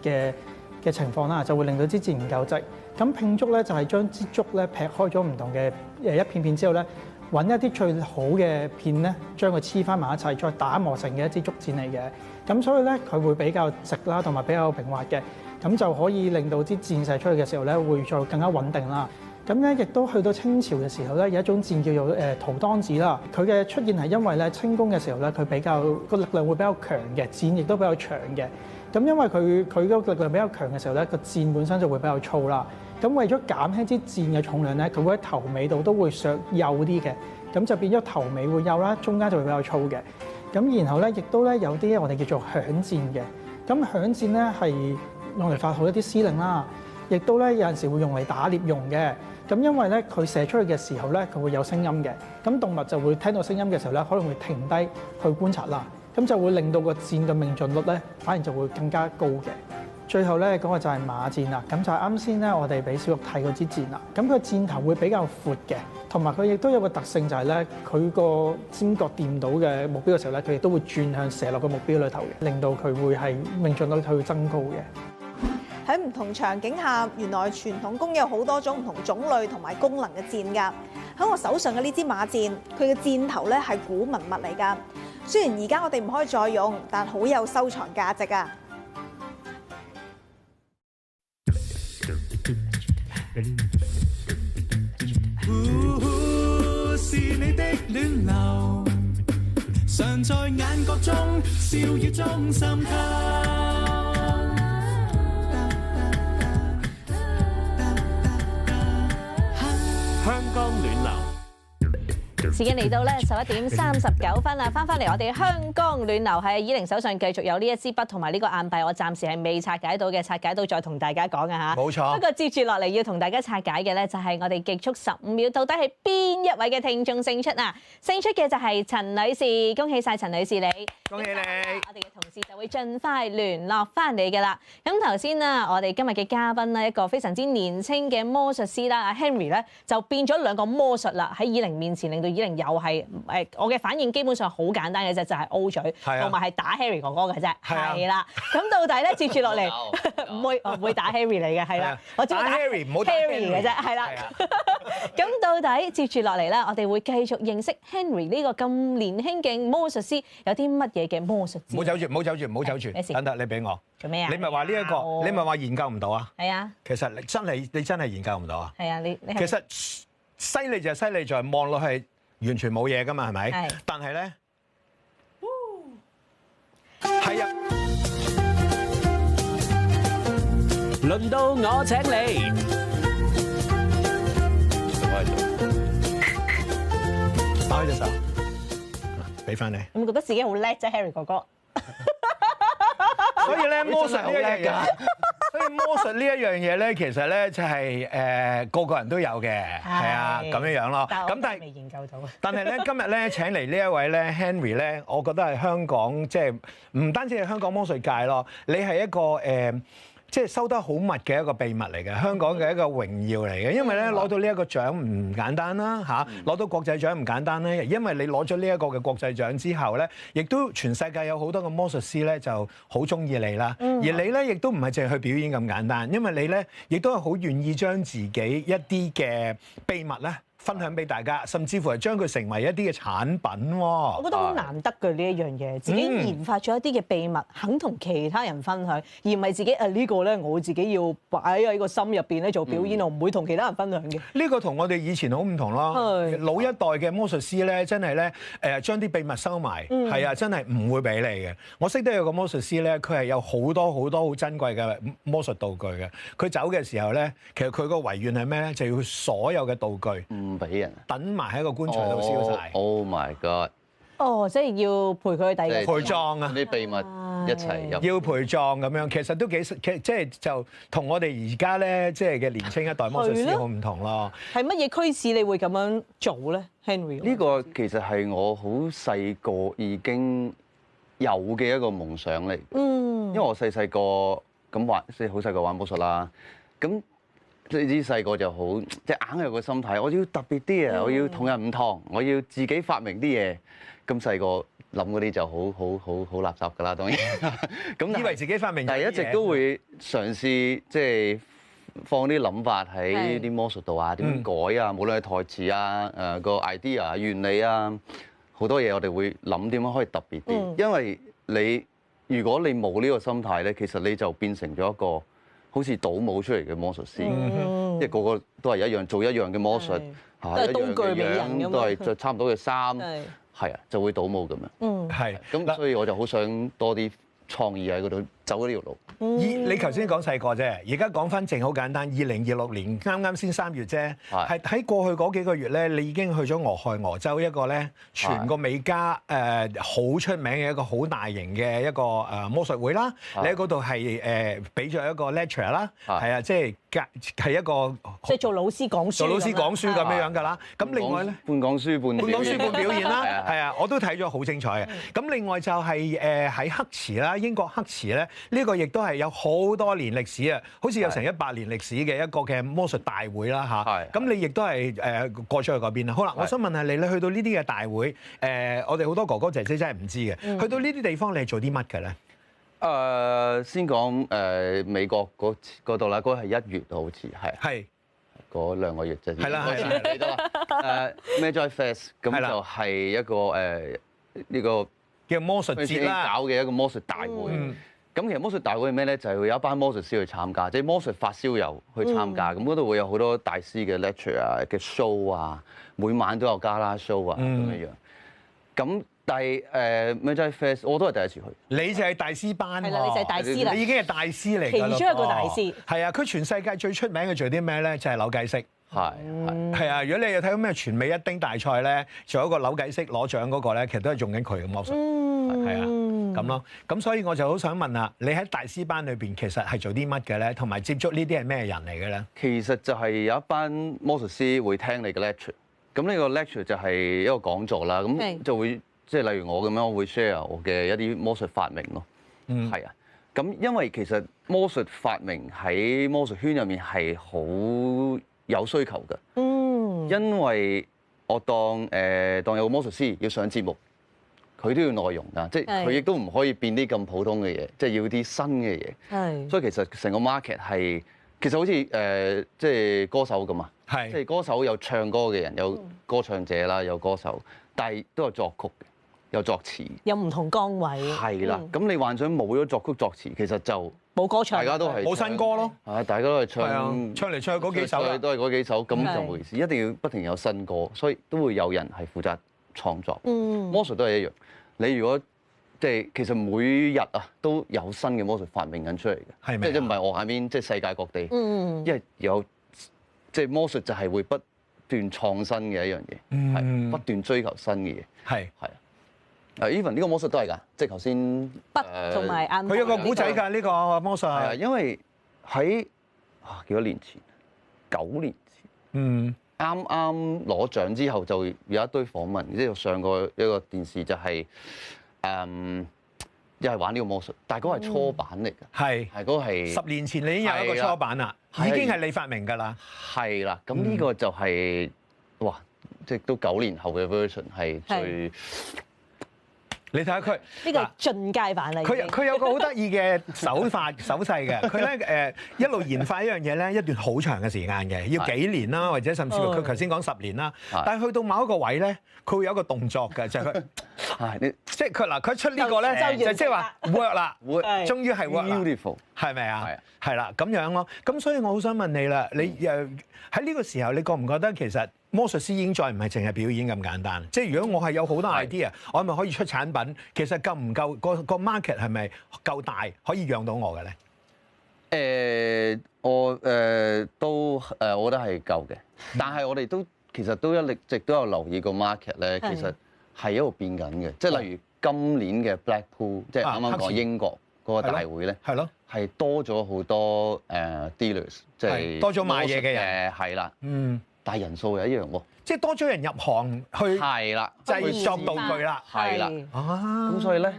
嘅情況啦，就會令到支箭唔夠直。咁拼竹咧就係將支竹咧劈開咗唔同嘅一片片之後咧，揾一啲最好嘅片咧，將佢黐翻埋一齊，再打磨成嘅一支竹箭嚟嘅。咁所以咧佢會比較直啦，同埋比較平滑嘅，咁就可以令到支箭射出去嘅時候咧，會再更加穩定啦。咁咧亦都去到清朝嘅時候咧，有一種箭叫做陶當子啦。佢嘅出現係因為咧清宮嘅時候咧，佢比較個力量會比較強嘅，箭亦都比較長嘅。咁因為佢嗰個力量比較強嘅時候咧，個箭本身就會比較粗啦。咁為咗減輕支箭嘅重量咧，佢會喺頭尾度都會削幼啲嘅，咁就變咗頭尾會幼啦，中間就會比較粗嘅。咁然後咧，亦都咧有啲我哋叫做響箭嘅。咁響箭咧係用嚟發號一啲司令啦，亦都咧有陣時會用嚟打獵用嘅。咁因為咧佢射出去嘅時候咧，佢會有聲音嘅，咁動物就會聽到聲音嘅時候咧，可能會停低去觀察啦，咁就會令到個箭嘅命中率咧，反而就會更加高嘅。最後咧嗰個就係馬箭啦，咁就係啱先咧我哋俾小玉睇嗰支箭啦，咁佢箭頭會比較闊嘅，同埋佢亦都有個特性就係咧，佢個尖角掂到嘅目標嘅時候咧，佢亦都會轉向射落個目標裏頭嘅，令到佢會係命中率去增高嘅。喺唔同場景下，原來傳統弓有好多種唔同種類同埋功能嘅箭㗎。喺我手上嘅呢支馬箭，佢嘅箭頭咧係古文物嚟㗎。雖然而家我哋唔可以再用，但好有收藏價值啊！是你的戀流，常在眼角中，笑語中滲透。香港暖流。時間嚟到咧11:39啦，翻嚟我哋香港暖流係依玲手上繼續有呢一支筆同埋呢個硬幣，我暫時係未拆解到嘅，拆解到再同大家講嘅嚇。冇錯。不過接住落嚟要同大家拆解嘅咧，就係我哋極速15秒，到底係邊一位嘅聽眾勝出啊？勝出嘅就係陳女士，恭喜晒陳女士你！恭喜你！我哋嘅同事就會盡快聯絡翻你嘅啦。咁頭先啦，我哋今日嘅嘉賓咧，一個非常之年輕嘅魔術師啦，阿 Henry 咧就變咗兩個魔術啦，喺依玲面前令到依玲又係我嘅反應基本上好簡單嘅啫，就係 O 嘴，同埋係打 Harry 哥哥嘅啫，係啦。咁到底咧接住落嚟唔會打 Harry 嚟嘅，係啦，我只會打 Harry 唔好打 Harry 嘅啫，係啦。咁到底接住落嚟咧，我哋會繼續認識 Henry 呢個咁年輕嘅魔術師有啲乜嘢嘅魔術？唔好走住，唔好走住，唔好走住。等等，你俾我。做咩啊？你咪話呢一個，你咪話研究唔到啊？係啊。其實你真係研究唔到啊？係啊，你其實犀利就係犀利在望落係完全冇嘢噶嘛，係咪？係。但係咧，係啊。輪到我請你。打開隻手，俾翻你。有冇覺得自己好叻啫 ，Harry 哥哥？所以咧，魔術呢一樣嘢，所以魔術呢一樣嘢咧，其實咧就係個個人都有嘅，係啊，咁樣樣咯。咁但係未研究到。但係咧，今日咧請嚟呢一位咧 Henry 咧，我覺得係香港即係唔單止係香港魔術界咯，你係一個即係收得好密嘅一個秘密嚟嘅，香港嘅一個榮耀嚟嘅。因為咧攞到呢一個獎唔簡單啦嚇，攞到國際獎唔簡單咧，因為你攞咗呢一個嘅國際獎之後咧，亦都全世界有好多嘅魔術師咧就好中意你啦。而你咧亦都唔係淨係去表演咁簡單，因為你咧亦都係好願意將自己一啲嘅秘密咧分享俾大家，甚至乎係將佢成為一啲嘅產品喎。我覺得好難得嘅呢一樣嘢，自己研發咗一啲嘅秘密，肯同其他人分享，而唔係自己呢個咧我自己要擺喺個心入邊咧做表演，我唔會同其他人分享嘅。呢個同我哋以前好唔同咯。老一代嘅魔術師咧，真係咧將啲秘密收埋，係啊，真係唔會俾你嘅。我識得有個魔術師咧，佢係有好多好多好珍貴嘅魔術道具嘅。佢走嘅時候咧，其實佢個遺願係咩咧？就要所有嘅道具唔俾人等埋喺個棺材度燒晒。Oh my god！ 哦，即係要陪佢去第二個陪葬啊！啲秘密一齊入，要陪葬咁樣，其實都幾即係就同我哋而家咧，即係嘅年青一代魔術師好唔同咯。係乜嘢驅使你會咁樣做咧 ，Henry？呢個其實係我好細個已經有嘅一個夢想嚟。因為我細個咁玩，即係好細個玩魔術啦。咁你知細個就好，即係硬係有個心態，我要特別啲嘢，我要同人唔同，我要自己發明啲嘢。咁細個諗嗰啲就好垃圾㗎啦，當然。咁以為自己發明，但係一直都會嘗試即係放啲諗法喺啲魔術度啊，點樣改啊，無論係台詞啊、個 idea 原理啊，好多嘢我哋會諗點樣可以特別啲。因為如果你冇呢個心態咧，其實你就變成咗一個好似倒模出嚟嘅魔術師，即係個個都係一樣做一樣嘅魔術，一樣嘅樣，都係着差唔多嘅衫。係啊，就會倒模咁樣。係，咁所以我就好想多啲創意喺嗰度走呢條路。你頭先講細個啫，而家講翻正好簡單。2026年啱啱先3月啫，係喺過去嗰幾個月咧，你已經去咗俄亥俄州一個咧，全個美加好出名嘅一個好大型嘅一個魔術會啦。你喺嗰度係俾咗一個 lecture 啦，係啊，即係一個即係做老師講書，做老師講書咁樣樣㗎啦。咁另外咧，半講書半表演啦，係啊，我都睇咗好精彩嘅。咁另外就係喺黑池啦，英國黑池咧，呢個亦都係有好多年歷史啊，好似有成100年歷史嘅一個嘅魔術大會啦嚇。咁你亦都係過咗去嗰邊啦。好啦，我想問下你，你去到呢啲嘅大會，我哋好多哥哥姐姐真係唔知嘅，去到呢啲地方你係做啲乜嘅咧？先講美國嗰度啦，嗰個係1月好似係嗰2個月啫。係啦，記得啦。Magi Fest 咁就係一個呢個叫魔術節啦，搞嘅一個魔術大會。咁其實魔術大會係咩咧？就係會有一班魔術師去參加，即係魔術發燒友去參加。咁嗰度會有好多大師嘅 lecture 啊、嘅 show 啊，每晚都有加拉 show 啊咁樣樣。咁但係Magic Fest 我都係第一次去。你就係大師班喎，係啦，你就係大師啦，你已經係大師嚟㗎啦。其中一個大師。係啊，佢全世界最出名嘅做啲咩咧？就係扭計骰。係啊！如果你有睇到咩全美一丁大賽咧，仲有一個扭計骰攞獎嗰個咧，其實都係用緊佢嘅魔術。係啊，咁咯。咁所以我就好想問啊，你喺大師班裏邊其實係做啲乜嘅咧？同埋接觸呢啲係咩人嚟嘅咧？其實就係有一班魔術師會聽你嘅 lecture。咁呢個 lecture 就係一個講座啦。咁就會即係例如我咁樣，我會 share 我嘅一啲魔術發明咯。係啊。咁因為其實魔術發明喺魔術圈入面係好有需求嘅，因為我當有個魔術師要上節目，佢都要內容㗎，即係佢亦都唔可以變啲咁普通嘅嘢，即係要啲新嘅嘢。係，所以其實成個 market 係其實好似即係歌手咁啊，即係歌手有唱歌嘅人，有歌唱者啦，有歌手，但係都有作曲嘅，有作詞，有唔同崗位。係啦，咁你幻想冇咗作曲作詞，其實就冇歌唱，大家都係冇新歌咯。係，大家都係唱嚟唱去嗰幾首，都係嗰幾首，咁就冇回事。一定要不停有新歌，所以都會有人係負責創作。魔術都係一樣。你如果即係其實每日啊都有新嘅魔術發明緊出嚟嘅，係咪？即係唔係我下邊即係世界各地，因為有即係魔術就係會不斷創新嘅一樣嘢，係不斷追求新嘅嘢，係。even 呢個魔術都係㗎，即係頭先筆同埋眼。佢有個古仔㗎，呢個魔術。係啊，因為喺幾多年前，9年前，啱啱攞獎之後就有一堆訪問，即係上過一個電視就係又係玩呢個魔術，但係嗰個係初版嚟㗎。係嗰個係10年前你已經有一個初版啦，已經係你發明㗎啦。係啦，咁呢個就係哇，即係都9年後嘅 version 係最。你睇下佢呢個係進階版嚟。佢有個好得意嘅手勢嘅。佢咧一路研發一樣嘢咧，一段好長嘅時間嘅，要幾年啦，或者甚至乎佢頭先講10年啦。但係去到某一個位咧，佢會有一個動作嘅，就係佢，即係佢出呢個咧，就即係話 work 啦，終於係 work 啦。Beautiful，係咪啊？係啦，咁樣咯。咁所以我好想問你啦，你喺呢個時候，你覺唔覺得其實魔術師已經再唔係淨係表演咁簡單？即係如果我係有好多 idea，我係咪可以出產品？其實夠唔夠個 market 係咪夠大，可以養到我嘅咧？我覺得係夠嘅，但係我哋都其實都一直都有留意個 market 咧，其實係一路變緊嘅。即係例如今年嘅 Blackpool，即係啱啱講英國嗰個大會咧，係咯，係多咗好多dealers， 即係多咗賣嘢嘅人，係啦，但係人數係一樣喎，即係多咗人入行去係啦，製作道具啦，係啦，咁所以咧，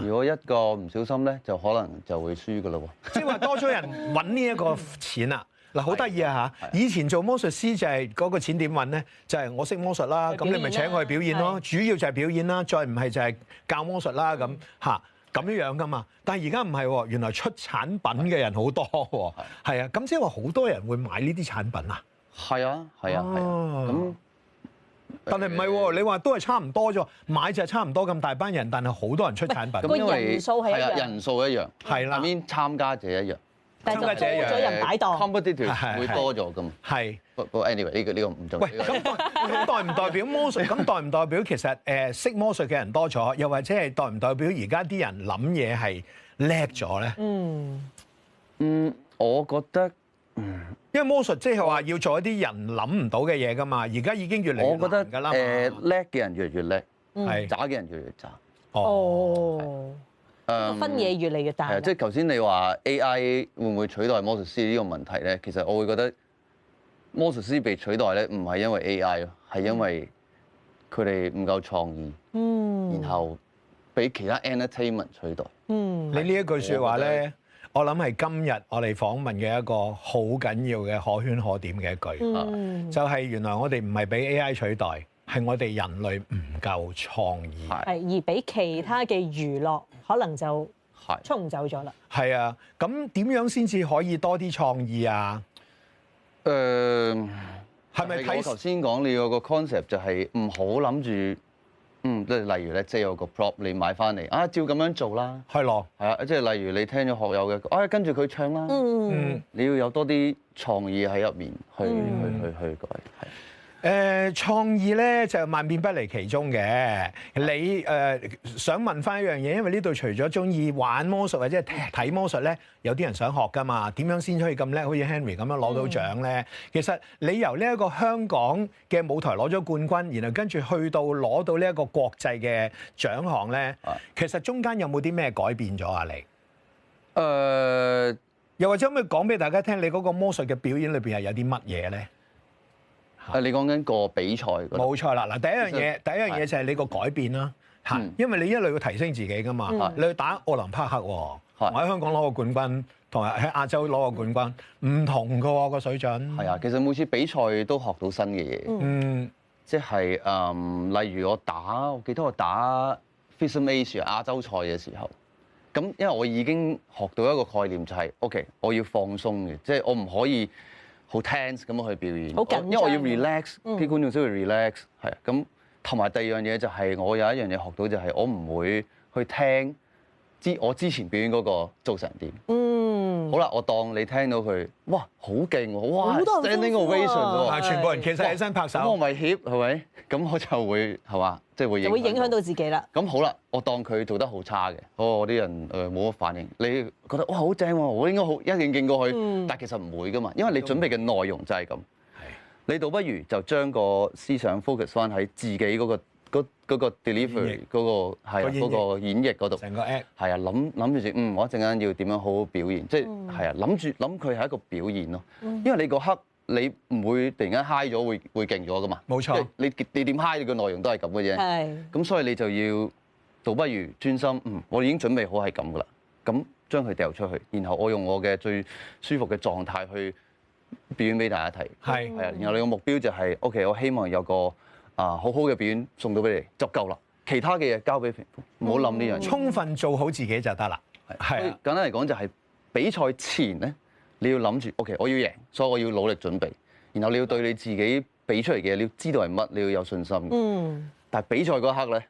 如果一個唔小心咧，就可能就會輸噶咯喎，即係話多咗人揾呢一個錢啦。嗱，好得意啊嚇！以前做魔術師就係嗰個錢點揾咧？就係我識魔術啦，咁你咪請我去表演咯。主要就係表演啦，再唔係就係教魔術啦咁嚇咁樣樣噶嘛。但係而家唔係喎，原來出產品嘅人好多喎，係啊，咁即係話好多人會買呢啲產品啊。係啊，係啊，係啊。咁，但係唔係喎？你話都係差唔多啫，買就係差唔多咁大班人，但係好多人出產品。咁因為人數係一樣，人數一樣，係啦，邊參加者一樣。參加者一樣，多咗人擺檔 competitive 會多咗噶嘛？係。不過 anyway 呢個唔重要。喂，咁代唔代表魔術？咁代唔代表其實識魔術嘅人多咗？又或者係代唔代表而家啲人諗嘢係叻咗咧？我覺得因為魔術即係話要做一啲人諗唔到嘅嘢噶嘛。而家已經越嚟越難㗎啦。叻嘅人越嚟越叻，係渣嘅人越嚟越渣。哦。分野越嚟越大。係啊，即係頭先你話 AI 會唔會取代魔術師呢個問題咧？其實我會覺得魔術師被取代咧，唔係因為 AI 咯，係因為佢哋唔夠創意，然後俾其他 entertainment 取代。你呢一句説話咧，我諗係今日我哋訪問嘅一個好緊要嘅可圈可點嘅一句，就係原來我哋唔係俾 AI 取代，係我哋人類唔夠創意，係而俾其他嘅娛樂可能就沖走咗啦。係啊，咁點樣先至可以多啲創意啊？係咪睇我頭先講你有個 concept 就係唔好諗住即係例如咧，即係有個 prop 你買翻嚟照咁樣做啦。係咯。係啊，即係例如你聽咗學友嘅，跟住佢唱啦。你要有多啲創意喺入面去改。創意咧就萬變不離其宗嘅。你想問翻一樣嘢，因為呢度除咗中意玩魔術或者係睇魔術咧，有啲人想學㗎嘛。點樣先可以咁叻，好似 Henry 咁樣攞到獎咧？其實你由呢一個香港嘅舞台攞咗冠軍，然後跟住去到攞到呢一個國際嘅獎項咧，其實中間有冇啲咩改變咗啊？你又或者可唔可以講俾大家聽，你嗰個魔術嘅表演裏邊係有啲乜嘢咧？你講緊個比賽嗰度？冇錯啦！嗱，第一樣嘢就係你個改變啦，嚇，因為你一路要提升自己噶嘛，你去打奧林匹克喎，我喺香港攞個冠軍，同埋喺亞洲攞個冠軍，唔同噶喎個水準。係啊，其實每次比賽都學到新嘅嘢。即係例如我記得我打 FISM Asia 亞洲賽嘅時候，咁因為我已經學到一個概念，就係 OK， 我要放鬆嘅，即係我唔可以好 tense 咁樣去表演，因為我要 relax，啲觀眾先會 relax，係啊。咁同埋第二樣嘢就係我有一樣嘢學到就係我唔會去聽我之前表演嗰個做成點。好啦，我當你聽到佢，哇，好勁喎，哇 ，standing ovation 喎，全部人企晒起身拍手，咁我咪協係咪？咁我就會係嘛，即係會影響到自己啦。咁好啦，我當佢做得好差嘅，啲人冇乜反應，你覺得哇好正喎，我應該一定勁過佢，但其實唔會噶嘛，因為你準備嘅內容就係咁。你倒不如就將個思想 focus 翻喺自己嗰個 delivery 嗰個演繹嗰度，成個 act 係啊，諗住我一陣間要點樣好好表現，即係係啊，諗佢係一個表現咯，因為你嗰刻你唔會突然間 high 咗會勁咗噶嘛，冇錯，你點 high 你個內容都係咁嘅啫，係，咁所以你就要倒不如專心，我已經準備好係咁噶啦，咁將佢掉出去，然後我用我嘅最舒服嘅狀態去表演俾大家睇，係啊，然後你個目標就係 OK， 我希望有個好好嘅表演送到俾你就夠啦，其他嘅嘢交俾評判，唔好諗呢樣嘢，充分做好自己就得啦。係啊，簡單嚟講就係比賽前咧，你要諗住 OK， 我要贏，所以我要努力準備，然後你要對你自己俾出嚟嘅嘢，你要知道係乜，你要有信心。但係比賽嗰刻咧，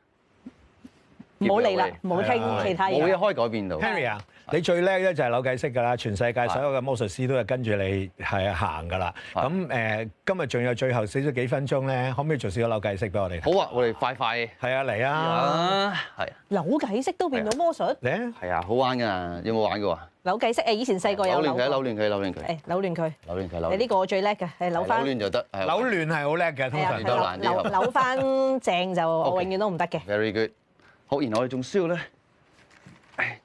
唔好理啦，唔好聽其他嘢，冇嘢可以改變到。 Henry 啊，你最叻咧就係扭計骰㗎啦，全世界所有嘅魔術師都係跟住你係行㗎啦。咁今日仲有最後少咗幾分鐘咧，可唔可以做少少扭計骰俾我哋？好啊，我哋快係啊，嚟啊，係。扭計骰都變到魔術？嚟啊！係啊，好玩㗎，有冇玩過啊？扭計骰以前細個有扭過。扭亂佢。扭亂佢。你呢個我最叻嘅，係扭翻。扭亂就得。扭亂係好叻嘅，通常都難啲。扭翻正就我永遠都唔得嘅。Very good。好，然後我哋仲需要咧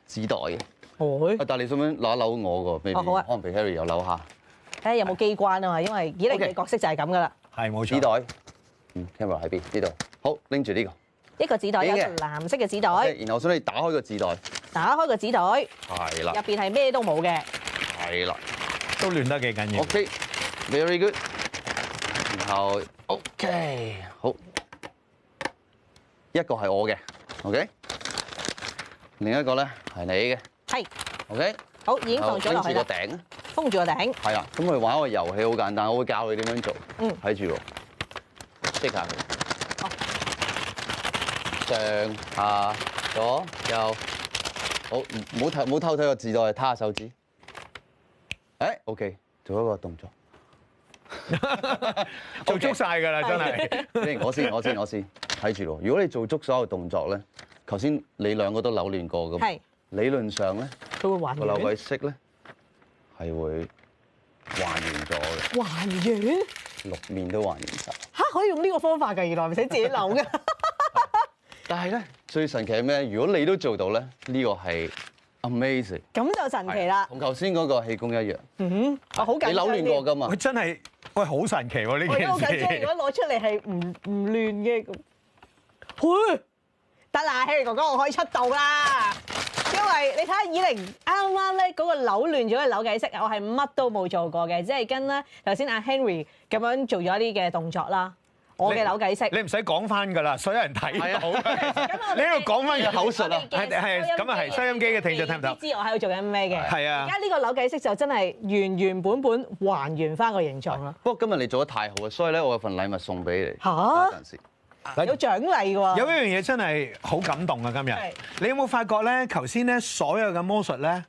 紙袋嘅。但係你想唔想扭一扭我個？好啊。可能俾 Harry 又扭下。睇下有冇機關啊嘛，因為以玲嘅角色就係咁噶啦。係冇錯。紙袋。camera 喺邊？呢度。好，拎住呢個。一個紙袋，有條藍色嘅紙袋。然後我想你打開個紙袋。打開個紙袋。係啦。入邊係咩都冇嘅。係啦。都亂得幾緊要。OK，very good。然後 OK， 好。一個係我嘅 ，OK。另一個咧係你嘅。係。OK。好，已經放咗落去啦。拎住個頂。封住個頂。係啊，咁我哋玩一個遊戲好簡單，我會教你點樣做。睇住喎。即下佢。上下左右。好，唔好偷睇個紙袋，攤下手指。OK， 做一個動作。做足晒㗎啦，真係。我先睇住喎。如果你做足所有動作咧，頭先你兩個都扭亂過㗎嘛。係。理論上咧，佢會還原。個扭計骰咧係會還原咗嘅。還原？6面都還原晒。嚇！可以用呢個方法㗎，原來唔使自己扭嘅。但係咧，最神奇係咩？如果你都做到咧，呢個係 amazing。咁就神奇啦。同頭先嗰個氣功一樣。我好緊張。你扭亂過㗎嘛？佢真係，好神奇喎呢件事。我好緊張，如果攞出嚟係唔亂嘅咁。得啦 ，Harry 哥哥，我可以出道啦。因為你睇下以玲啱啱咧嗰個扭亂咗嘅扭計骰，我係乜都冇做過嘅，只係跟咧頭先阿 Henry 咁樣做咗一啲嘅動作啦。我嘅扭計骰，你唔使講翻㗎啦，所有人睇到。你喺度講翻個口述啊？係咁啊係，收音機嘅聽眾聽唔到。知我喺度做緊咩嘅？係啊。而家呢個扭計骰就真係原本還原翻個形狀啦。不過今日你做得太好啊，所以咧我有份禮物送俾你。嚇！有獎勵喎。有一樣嘢真係好感動啊！今日你有冇發覺咧？頭先咧所有嘅魔術咧，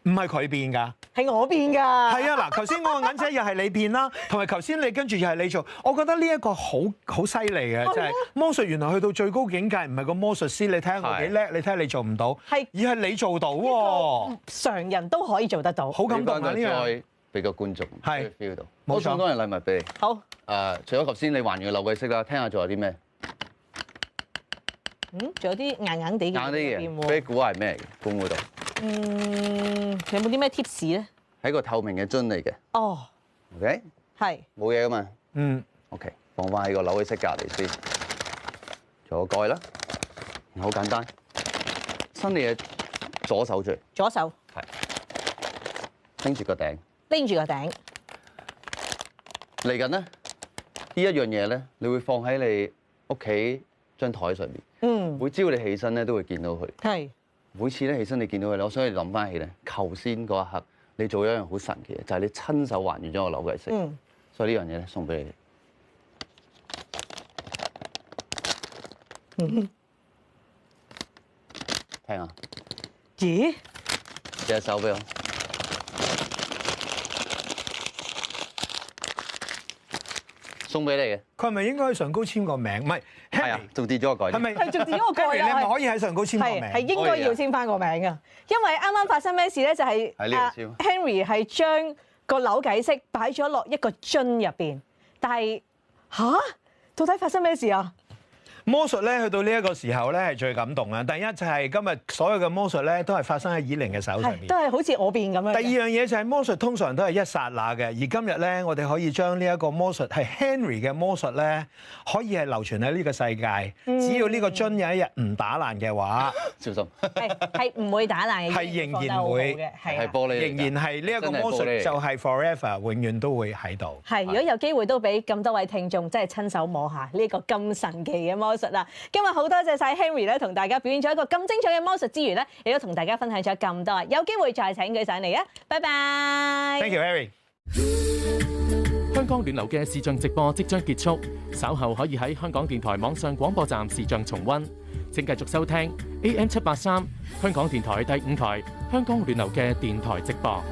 唔係佢變㗎，係我變㗎。係啊，嗱，頭先嗰個銀仔又係你變啦，同埋頭先你跟住又係你做。我覺得呢一個好犀利嘅，即係魔術原來去到最高境界，唔係個魔術師，你睇下我幾叻，你睇下你做唔到，而係你做到喎。常人都可以做得到，好感動啊！呢樣俾個觀眾係 feel 到，冇錯，送多樣禮物俾你。好。除咗頭先你還原嘅扭計骰啦，聽下仲有啲咩？仲有啲硬硬地嘅。硬啲嘅，俾你估下係咩嚟嘅？公嗰度。有冇啲咩 tips 咧？係個透明嘅樽嚟嘅。哦。OK。係。冇嘢噶嘛。OK， 放翻喺個扭計骰隔離先。做個蓋啦。好簡單。伸你嘅左手住。左手。係。拎住個頂。拎住個頂。嚟緊咧，呢一樣嘢咧，你會放喺你屋企張台上面。每朝你起身咧，都會見到佢。係。每次咧起身你見到佢，我想你諗翻起咧，頭先嗰一刻你做咗一樣好神奇嘅，就係你親手還原咗個扭計骰。所以呢樣嘢咧送俾你。聽下。咦？隻手俾我。送俾你嘅，佢係咪應該喺上高簽個名？唔係，係啊，仲跌咗個蓋。係咪？係仲跌咗個蓋啊！你係咪可以喺上高簽個名？係應該要簽翻個名㗎，因為啱啱發生咩事咧？就係 Henry 係將個扭計骰擺咗落一個樽入邊，但係到底發生咩事啊？魔術咧去到呢一個時候咧係最感動啊！第一就係今日所有嘅魔術咧都係發生喺以玲嘅手上面，都係好似我變咁樣。第二樣嘢就係魔術通常都係一剎那嘅，而今日咧我哋可以將呢一個魔術係 Henry 嘅魔術咧，可以係流傳喺呢個世界。只要呢個樽有一日唔打爛嘅話，小心係唔會打爛嘅，係仍然會係玻璃，仍然係呢一個魔術就係 forever 永遠都會喺度。係，如果有機會都俾咁多位聽眾真係親手摸下呢個咁神奇嘅魔術啦！今日好多謝晒 Henry 咧，同大家表演咗一個咁精彩嘅魔術之餘咧，亦都同大家分享咗咁多，有機會再請佢上嚟啊！拜拜。Thank you, Harry。香港暖流嘅視像直播即將結束，稍後可以喺香港電台網上廣播站視像重溫。請繼續收聽 AM 783香港電台第5台香港暖流嘅電台直播。